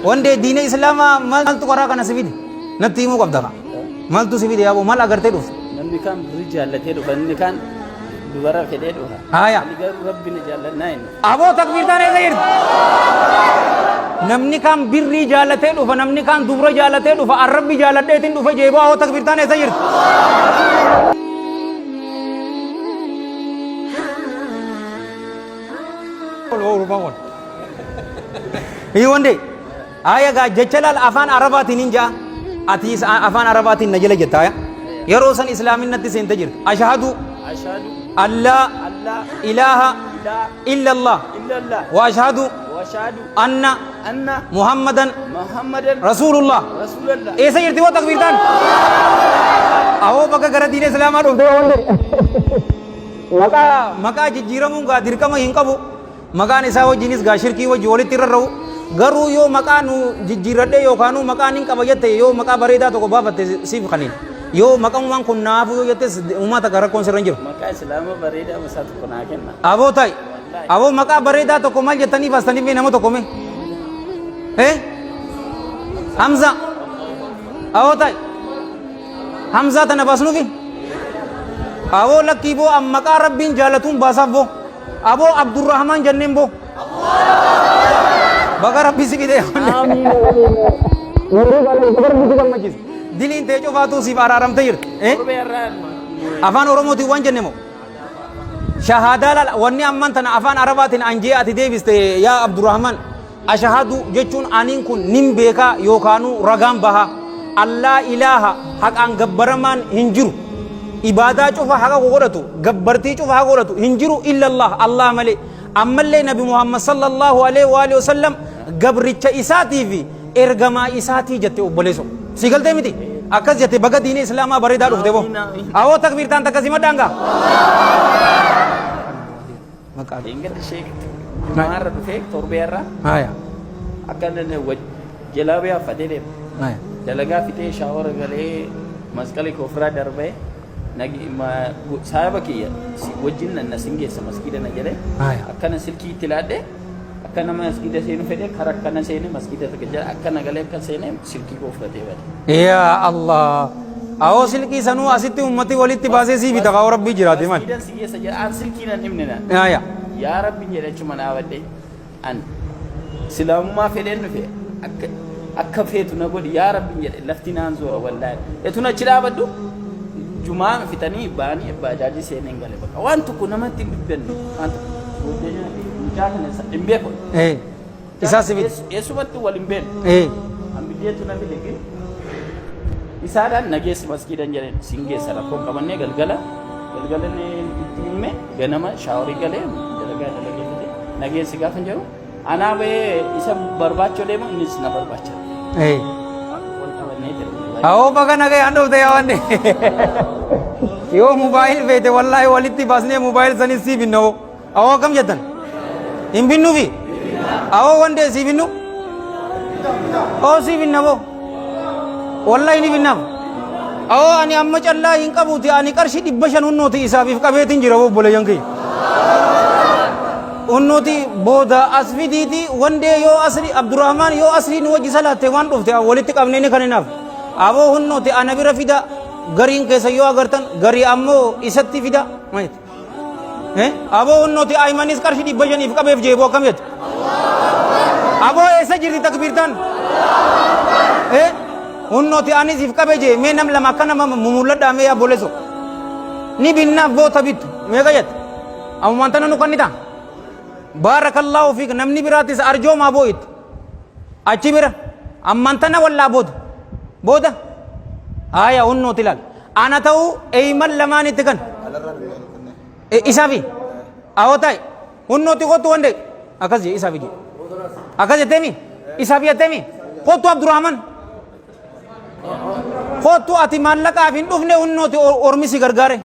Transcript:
Wande diine islaamaa maaltu qaraa kana si fide? Natti himuu qabda ka. Maaltu si fide yaaboo maal agartee dhufte? Namni kaan birrii jaallatee dhufa, inni kaan dubara fedhee dhufa. Haaya. Ani garuu rabbi na jaallannaa hin. Aboo takbiirtaan eessa jirti? Namni kaan birrii jaallatee dhufa, namni kaan dubra jaallatee dhufa, arrabbi jaalladheetiin dhufa jeeboo aboo takbiirtaan eessa jirti? Wande aya ga jechalal afaan arabaatiin hin jaa ati afaan arabaatiin na jala jettaa yeroo san islaaminatti seente jirtu ashhadu alla ilaha illa allah wa ashhadu anna muhammadan rasulullah eessa jirti woo takbiirtaan awoo bakka gara diina islaamaa dhufte wande maqaa jijjiiramuun gaa dirqama hin qabu maqaan isaa wajjinis gaa shirkii wajji walitti irra ra'u garuu yoo maqaa nu jijjiiradhee yookaan maqaan hin qaba jette yoo maqaa bareedaa tokko baafatte siif kaniin yoo maqaan kun naafu yoo jettes uummata gara rakkoon sirra hin jiru. Maqaa islaamaa bareedaa masaa tokko naa kenna. Aboo ta'i aboo maqaa bareedaa tokko maal jettanii baastanii mee nama tokko mee Hamza aboo ta'i Hamza tana baasnuufi aboo lakkii boo maqaa rabbiin jaalatuun baasaaf boo aboo Abdurrahman jenneen boo baga rabbi si fide amin diliin tee cufaatu siif araaramte jirti afaan oromooti waan jenne moo shahaadaa wanni amman tana afaan arabaatiin anjee ati deebiste yaa Abdurrahman ashahadu jechuun aniin kun nin beekaa yookaanuu ragaan baha allaa ilaaha haqaan gabbaramaan hin jiru ibaadaa cufa haqa godhatu gabbartii cufa haqa godhatu hin jiru illallah allah malee ammallee nabi Muhammad sallallahu alaihi wa alihi wasallam gabricha isaatii fi ergamaa isaatii jette obboleesso si galtee miti akkas jette baga diinii islaamaa bareedaa dhufte boo awoo takbiirtaan takkasii maddaanga ingati sheekti maarra dhufee torbeerra akka jalaabiyaa fatee deema dalagaa fitee shaawara galee masqalii koofraa darbee saaba kiyya wajjin na singeessa masgiida na jedhe akkana silkii itti laadhe akkana masgiida seenu fedhe kara akkana seene masgiida jala akkana galee akka seene silkii koo fudhatee bade yaa Allah awoo silkii sanuu asitti ummati walitti baasee sii bita kaa rabbii jiraate man masgiidan singeessa jedha aan silkii nan himne na yaa rabbi jedhe achuma dhaabadhe an islaamummaa fedheen dhufe akka feetu na godhi yaa rabbi jedhe lafti naan zoora wallaahi etuna achi dhaabaddu Jumaa fitanii baanii baajaajii seeneen galee bakka waan tokko namatti hin dubbanne waan tokko mucaa kana hin beeku isaa si biti eessumatti wal hin beeknu ambiyyeetu na fide isaadhaan nageessi masgiidan jedheen siin geessa rakkoon qabannee galgalanne itti himme ganama shaaworii galee dalagaa fide nageessi gaafa jedhu anaa bahee isa barbaachoo deemu innis na barbaacha awoo baga nagaya an dhufte yaa wanne yoo mobaayil feete wallaahi walitti baasnee mobaayil sanis sii binna hoo awoo akkam jettan hin binnuufi awoo wande sii binnu oo sii binna boo wallaahi ni binnaaf awoo ani amma callaa hin qabuuti ani qarshii 500 hunnooti isaafiif qabeetiin jira boo obboleeyyan kiyya hunnooti booda asfidiiti wande yoo asri Abdurrahman yoo asrii nu wajji salaatte waan dhufte walitti qabnee ni kaninaaf aboo hunnooti ana bira fida gariin keessa yoo agartan garii ammoo isatti fida aboo hunnooti aymanis qarshii 500 qabeef jeeboo akkam jette aboo eessa jirti takbiirtaan hunnooti anis if qabe jee mee nam lama akka nama mumulladhaa mee yaa boleso ni binnaaf boota bittu meeqa jette ammumaan tana nu kannita baarakallahu fiik namni biraatis arjoomaa boo itti achi bira ammaan tana wallaa booda aya hunnooti laal ana ta'u eeyman lamaanitti kan isaafi awoo ta'i hunnooti kottu wande akkas jee isaafi jee akkas jetteemi isaafi jetteemi kottu Abdurrahman kottu ati maallaqaaf hin dhufne hunnooti ormisi gargaare